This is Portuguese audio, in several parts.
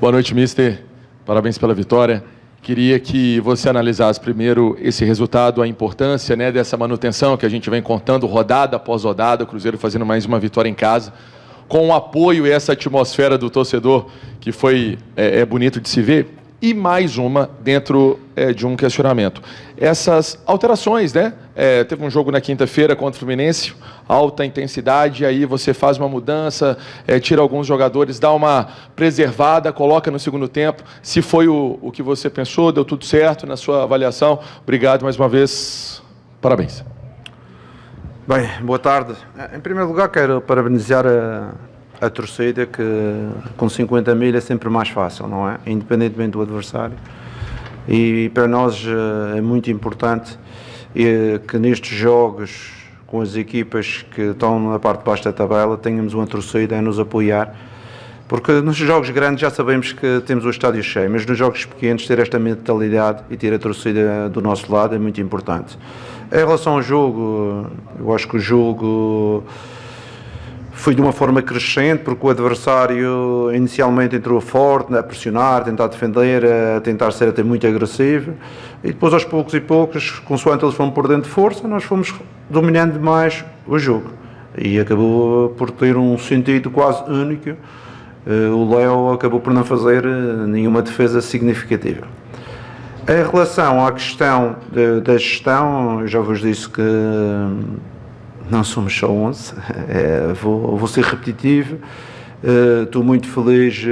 Boa noite, mister. Parabéns pela vitória. Queria que você analisasse primeiro esse resultado, a importância, né, dessa manutenção que a gente vem contando, rodada após rodada, o Cruzeiro fazendo mais uma vitória em casa, com o apoio e essa atmosfera do torcedor que foi bonito de se ver, e mais uma dentro de um questionamento. Essas alterações, né? Teve um jogo na quinta-feira contra o Fluminense, alta intensidade, aí você faz uma mudança, tira alguns jogadores, dá uma preservada, coloca no segundo tempo. Se foi o que você pensou, deu tudo certo na sua avaliação. Obrigado mais uma vez. Parabéns. Bem, boa tarde. Em primeiro lugar, quero parabenizar a torcida, que com 50 mil é sempre mais fácil, não é? Independentemente do adversário. E para nós é muito importante que nestes jogos, com as equipas que estão na parte de baixo da tabela, tenhamos uma torcida a nos apoiar, porque nos jogos grandes já sabemos que temos o estádio cheio, mas nos jogos pequenos ter esta mentalidade e ter a torcida do nosso lado é muito importante. Em relação ao jogo, eu acho que o jogo foi de uma forma crescente, porque o adversário inicialmente entrou forte, a pressionar, a tentar defender, a tentar ser até muito agressivo, e depois aos poucos e poucos, consoante eles foram perdendo de força, nós fomos dominando mais o jogo, e acabou por ter um sentido quase único. O Léo acabou por não fazer nenhuma defesa significativa. Em relação à questão da gestão, eu já vos disse que não somos só 11, vou ser repetitivo. Estou muito feliz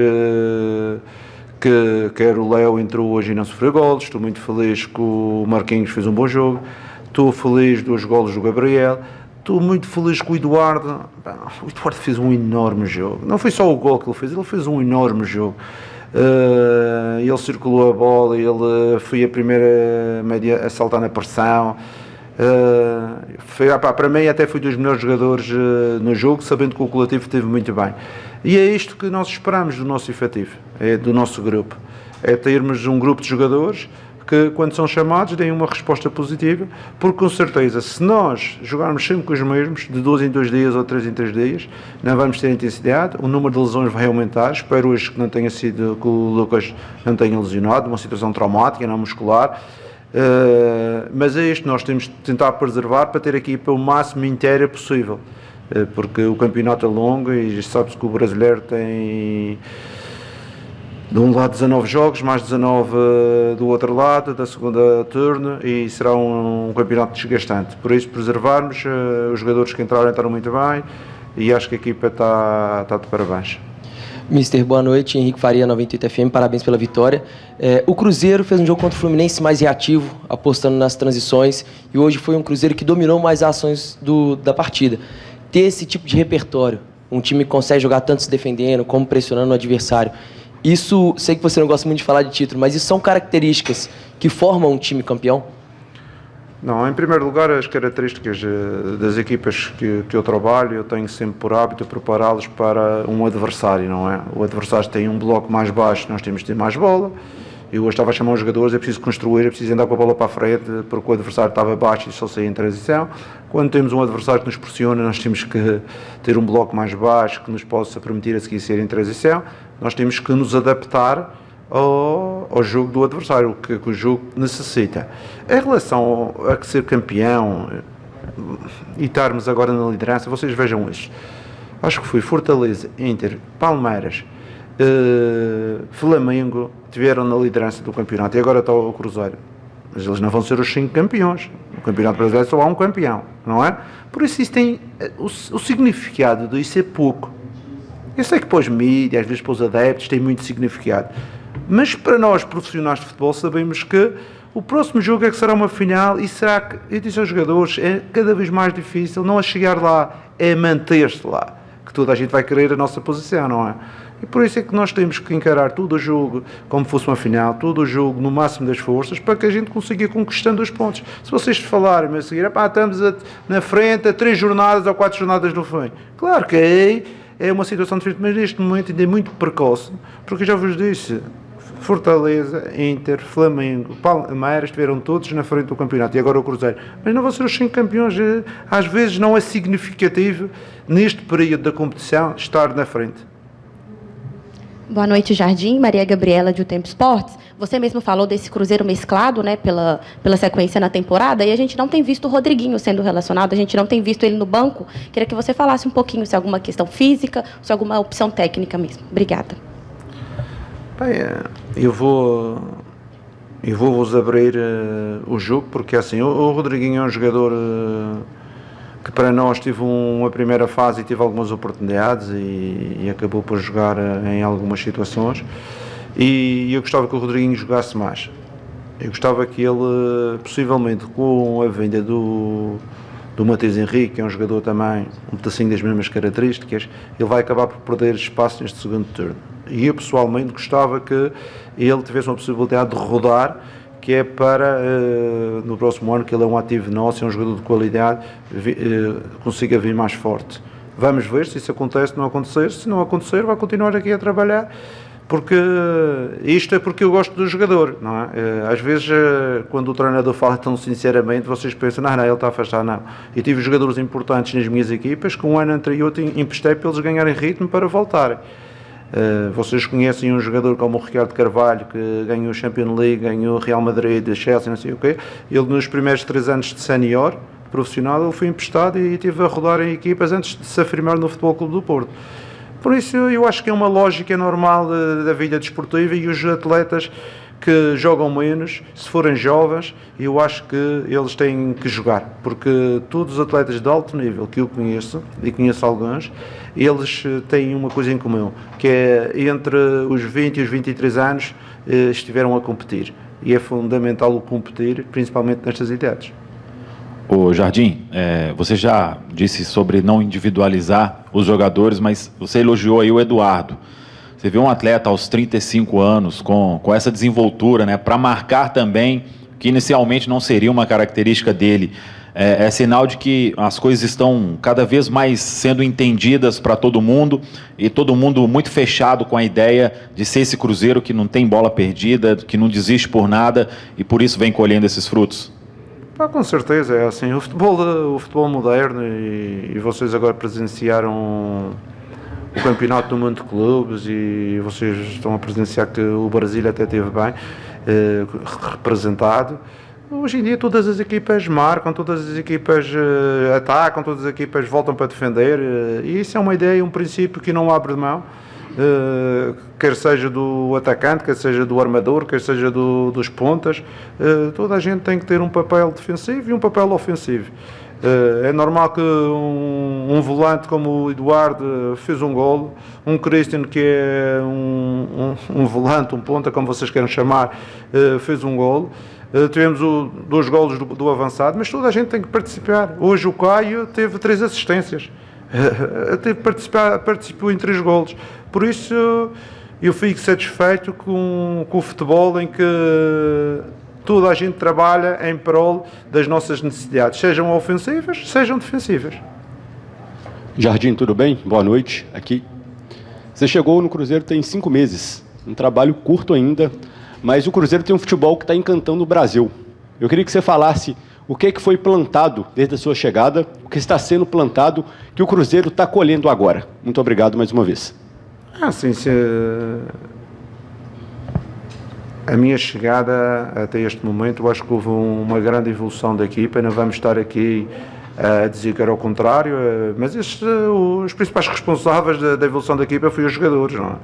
que quer o Léo entrou hoje e não sofreu golos, estou muito feliz que o Marquinhos fez um bom jogo, estou feliz dos golos do Gabriel, estou muito feliz com o Eduardo. O Eduardo fez um enorme jogo, não foi só o gol que ele fez um enorme jogo. Ele circulou a bola, ele foi a primeira média a saltar na pressão. Para mim até foi dos melhores jogadores no jogo, sabendo que o coletivo esteve muito bem, e é isto que nós esperamos do nosso efetivo, do nosso grupo, é termos um grupo de jogadores que, quando são chamados, deem uma resposta positiva, porque com certeza, se nós jogarmos sempre com os mesmos, de 2 em 2 dias ou 3 em 3 dias, não vamos ter intensidade, o número de lesões vai aumentar. Espero hoje que não tenha sido, que o Lucas não tenha lesionado, uma situação traumática, não muscular. Mas é isto, nós temos de tentar preservar para ter a equipa o máximo inteira possível, porque o campeonato é longo e sabe-se que o brasileiro tem de um lado 19 jogos, mais 19 do outro lado, da segunda turno, e será um campeonato desgastante. Por isso, preservarmos, os jogadores que entraram muito bem, e acho que a equipa está de parabéns. Mister, boa noite. Henrique Faria, 98 FM, parabéns pela vitória. O Cruzeiro fez um jogo contra o Fluminense mais reativo, apostando nas transições, e hoje foi um Cruzeiro que dominou mais as ações da partida. Ter esse tipo de repertório, um time que consegue jogar tanto se defendendo, como pressionando o adversário, isso, sei que você não gosta muito de falar de título, mas isso são características que formam um time campeão? Não, em primeiro lugar, as características das equipas que eu trabalho, eu tenho sempre por hábito prepará-los para um adversário, não é? O adversário tem um bloco mais baixo, nós temos de ter mais bola. Eu hoje estava a chamar os jogadores, é preciso construir, é preciso andar com a bola para a frente, porque o adversário estava baixo e só saía em transição. Quando temos um adversário que nos pressiona, nós temos que ter um bloco mais baixo, que nos possa permitir a seguir ser em transição. Nós temos que nos adaptar ao jogo do adversário, o que o jogo necessita. Em relação a ser campeão e estarmos agora na liderança, vocês vejam isto. Acho que foi Fortaleza, Inter, Palmeiras, Flamengo, tiveram na liderança do campeonato, e agora está o Cruzeiro. Mas eles não vão ser os 5 campeões. No campeonato brasileiro só há um campeão, não é? Por isso tem o significado disso é pouco. Eu sei que para os mídias, às vezes para os adeptos, tem muito significado. Mas para nós, profissionais de futebol, sabemos que o próximo jogo é que será uma final, e será que, eu disse aos jogadores, é cada vez mais difícil, não é chegar lá, é manter-se lá, que toda a gente vai querer a nossa posição, não é? E por isso é que nós temos que encarar todo o jogo como fosse uma final, todo o jogo no máximo das forças, para que a gente consiga ir conquistando os pontos. Se vocês falarem a seguir, estamos na frente a 3 jornadas ou 4 jornadas do fim, claro que é uma situação diferente, mas neste momento ainda é muito precoce, porque eu já vos disse, Fortaleza, Inter, Flamengo, Palmeiras estiveram todos na frente do campeonato, e agora o Cruzeiro. Mas não vão ser os 5 campeões. Às vezes não é significativo, neste período da competição, estar na frente. Boa noite, Jardim. Maria Gabriela, de O Tempo Esportes. Você mesmo falou desse Cruzeiro mesclado, né, pela sequência na temporada, e a gente não tem visto o Rodriguinho sendo relacionado, a gente não tem visto ele no banco. Queria que você falasse um pouquinho se é alguma questão física, se é alguma opção técnica mesmo. Obrigada. Bem, eu vou vos abrir o jogo, porque assim, o Rodriguinho é um jogador que para nós teve uma primeira fase e teve algumas oportunidades e acabou por jogar em algumas situações, e eu gostava que o Rodriguinho jogasse mais. Eu gostava que ele, possivelmente com a vinda do Matheus Henrique, que é um jogador também um pedacinho das mesmas características, ele vai acabar por perder espaço neste segundo turno. E eu pessoalmente gostava que ele tivesse uma possibilidade de rodar, que é para, no próximo ano, que ele é um ativo nosso, é um jogador de qualidade, consiga vir mais forte. Vamos ver se isso acontece ou não acontecer. Se não acontecer, vai continuar aqui a trabalhar, porque isto é porque eu gosto do jogador, não é? Às vezes, quando o treinador fala tão sinceramente, vocês pensam, não, ele está afastado, não. Eu tive jogadores importantes nas minhas equipas que um ano anterior emprestei para eles ganharem ritmo para voltarem. Vocês conhecem um jogador como o Ricardo Carvalho, que ganhou o Champions League, ganhou o Real Madrid, Chelsea, não sei o quê. Ele nos primeiros 3 anos de sénior profissional, ele foi emprestado e esteve a rodar em equipas antes de se afirmar no Futebol Clube do Porto. Por isso eu acho que é uma lógica normal da vida desportiva, e os atletas que jogam menos, se forem jovens, eu acho que eles têm que jogar, porque todos os atletas de alto nível que eu conheço, e conheço alguns, eles têm uma coisa em comum, que é entre os 20 e os 23 anos estiveram a competir, e é fundamental o competir, principalmente nestas idades. Ô Jardim, você já disse sobre não individualizar os jogadores, mas você elogiou aí o Eduardo. Você vê um atleta aos 35 anos com essa desenvoltura, né, para marcar também, que inicialmente não seria uma característica dele. É sinal de que as coisas estão cada vez mais sendo entendidas para todo mundo, e todo mundo muito fechado com a ideia de ser esse Cruzeiro que não tem bola perdida, que não desiste por nada, e por isso vem colhendo esses frutos. Com certeza, é assim, o futebol moderno, e vocês agora presenciaram o campeonato do mundo de clubes, e vocês estão a presenciar que o Brasil até esteve bem representado. Hoje em dia todas as equipas marcam, todas as equipas atacam, todas as equipas voltam para defender, e isso é uma ideia, um princípio que não abre de mão, quer seja do atacante, quer seja do armador, quer seja dos pontas. Toda a gente tem que ter um papel defensivo e um papel ofensivo. É normal que um volante como o Eduardo fez um golo, um Christian, que é um volante, um ponta, como vocês queiram chamar, fez um golo. Tivemos 2 golos do avançado, mas toda a gente tem que participar. Hoje o Caio teve 3 assistências, participou em 3 golos. Por isso eu fico satisfeito com o futebol, em que toda a gente trabalha em prol das nossas necessidades, sejam ofensivas, sejam defensivas. Jardim, tudo bem? Boa noite. Aqui. Você chegou no Cruzeiro tem 5 meses, um trabalho curto ainda, mas o Cruzeiro tem um futebol que está encantando o Brasil. Eu queria que você falasse o que foi plantado desde a sua chegada, o que está sendo plantado, que o Cruzeiro está colhendo agora. Muito obrigado mais uma vez. Sim, a minha chegada até este momento, eu acho que houve uma grande evolução da equipa. Não vamos estar aqui a dizer que era o contrário, mas os principais responsáveis da evolução da equipa foram os jogadores, não é?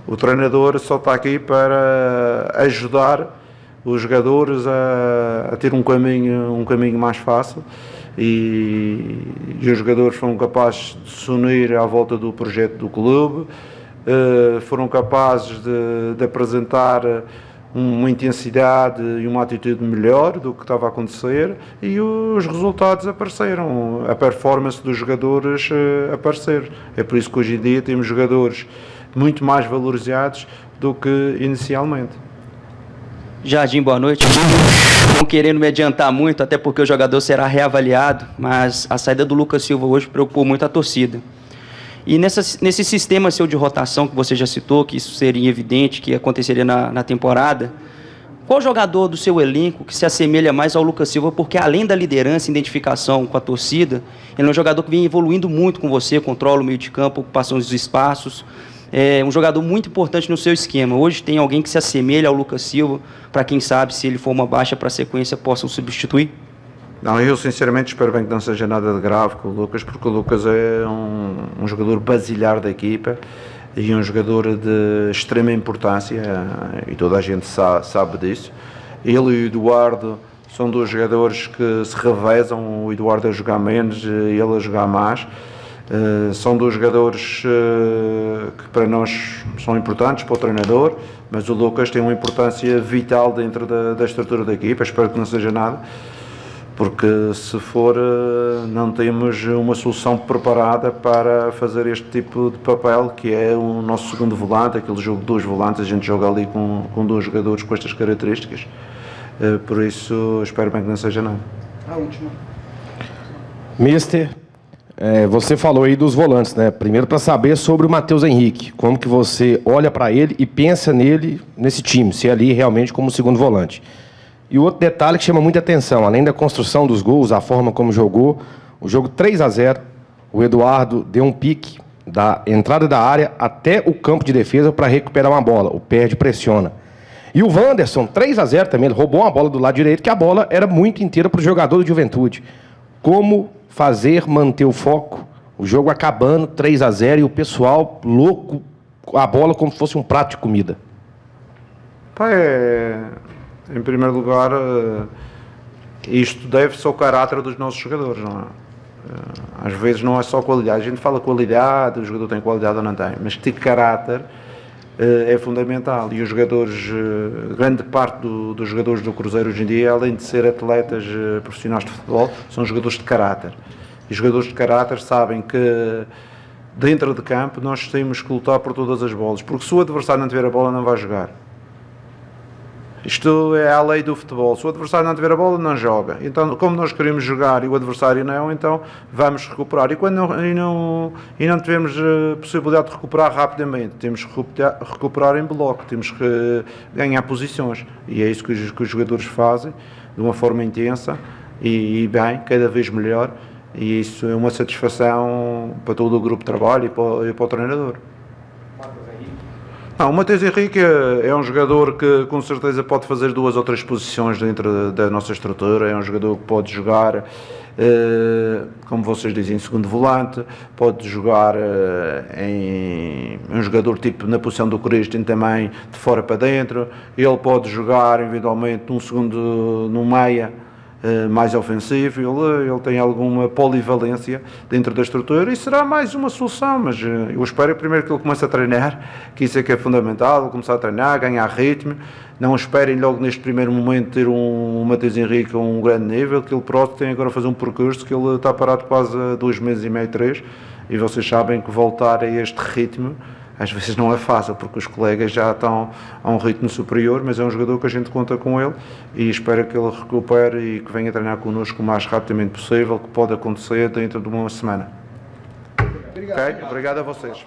O treinador só está aqui para ajudar os jogadores a ter um caminho mais fácil, e os jogadores foram capazes de se unir à volta do projeto do clube, foram capazes de apresentar uma intensidade e uma atitude melhor do que estava a acontecer, e os resultados apareceram, a performance dos jogadores apareceu. É por isso que hoje em dia temos jogadores muito mais valorizados do que inicialmente. Jardim, boa noite. Não querendo me adiantar muito, até porque o jogador será reavaliado, mas a saída do Lucas Silva hoje preocupou muito a torcida. E nesse sistema seu de rotação que você já citou, que isso seria evidente, que aconteceria na temporada, qual jogador do seu elenco que se assemelha mais ao Lucas Silva? Porque além da liderança e identificação com a torcida, ele é um jogador que vem evoluindo muito com você, controla o meio de campo, ocupação dos espaços. é um jogador muito importante no seu esquema. Hoje tem alguém que se assemelha ao Lucas Silva, para quem sabe, se ele for uma baixa para a sequência, possam substituir? Não, eu sinceramente espero bem que não seja nada de grave com o Lucas, porque o Lucas é um jogador basilar da equipa e um jogador de extrema importância, e toda a gente sabe disso. Ele e o Eduardo são dois jogadores que se revezam, o Eduardo a jogar menos e ele a jogar mais. São dois jogadores que para nós são importantes, para o treinador, mas o Lucas tem uma importância vital dentro da estrutura da equipa. Espero que não seja nada, porque se for, não temos uma solução preparada para fazer este tipo de papel, que é o nosso segundo volante, aquele jogo de dois volantes, a gente joga ali com dois jogadores com estas características, por isso espero bem que não seja nada. A última. Mister, você falou aí dos volantes, né? Primeiro para saber sobre o Matheus Henrique, como que você olha para ele e pensa nele, nesse time, se é ali realmente como segundo volante. E o outro detalhe que chama muita atenção, além da construção dos gols, a forma como jogou, o jogo 3-0, o Eduardo deu um pique da entrada da área até o campo de defesa para recuperar uma bola, o perde, pressiona. E o Wanderson, 3-0 também, ele roubou uma bola do lado direito, que a bola era muito inteira para o jogador do Juventude. Como fazer, manter o foco, o jogo acabando, 3-0, e o pessoal louco, a bola como se fosse um prato de comida? Em primeiro lugar, isto deve-se ao caráter dos nossos jogadores, não é? Às vezes não é só qualidade, a gente fala qualidade, o jogador tem qualidade ou não tem, mas ter caráter é fundamental. E os jogadores, grande parte dos jogadores do Cruzeiro hoje em dia, além de ser atletas profissionais de futebol, são jogadores de caráter. E os jogadores de caráter sabem que dentro de campo nós temos que lutar por todas as bolas, porque se o adversário não tiver a bola não vai jogar. Isto é a lei do futebol. Se o adversário não tiver a bola, não joga. Então, como nós queremos jogar e o adversário não, então vamos recuperar. E quando não tivermos a possibilidade de recuperar rapidamente, temos que recuperar em bloco, temos que ganhar posições. E é isso que os jogadores fazem, de uma forma intensa e bem, cada vez melhor. E isso é uma satisfação para todo o grupo de trabalho e para o treinador. Não, o Matheus Henrique é um jogador que com certeza pode fazer 2 ou 3 posições dentro da nossa estrutura. É um jogador que pode jogar, como vocês dizem, em segundo volante, pode jogar um jogador tipo na posição do Christian também, de fora para dentro. Ele pode jogar eventualmente num meia, mais ofensivo. Ele tem alguma polivalência dentro da estrutura e será mais uma solução, mas eu espero primeiro que ele comece a treinar, que isso é que é fundamental, começar a treinar, ganhar ritmo. Não esperem logo neste primeiro momento ter um Matheus Henrique a um grande nível, que ele próprio tem agora a fazer um percurso, que ele está parado quase 2 meses e meio, 3, e vocês sabem que voltar a este ritmo às vezes não é fácil, porque os colegas já estão a um ritmo superior, mas é um jogador que a gente conta com ele e espero que ele recupere e que venha treinar connosco o mais rapidamente possível, que pode acontecer dentro de uma semana. Obrigado. Okay? Obrigado a vocês.